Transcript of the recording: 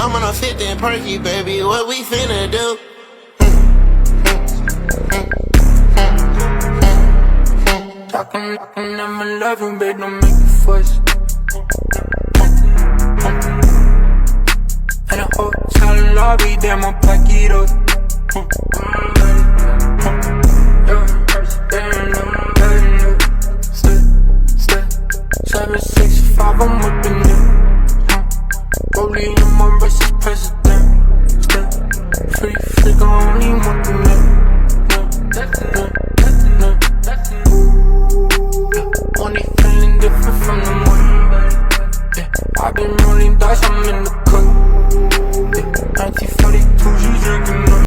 I'm on a 15 perky, baby, what we finna do? Talking, I'm in love you, babe, don't make me fuss. In a hotel lobby, damn, I'll pack it up.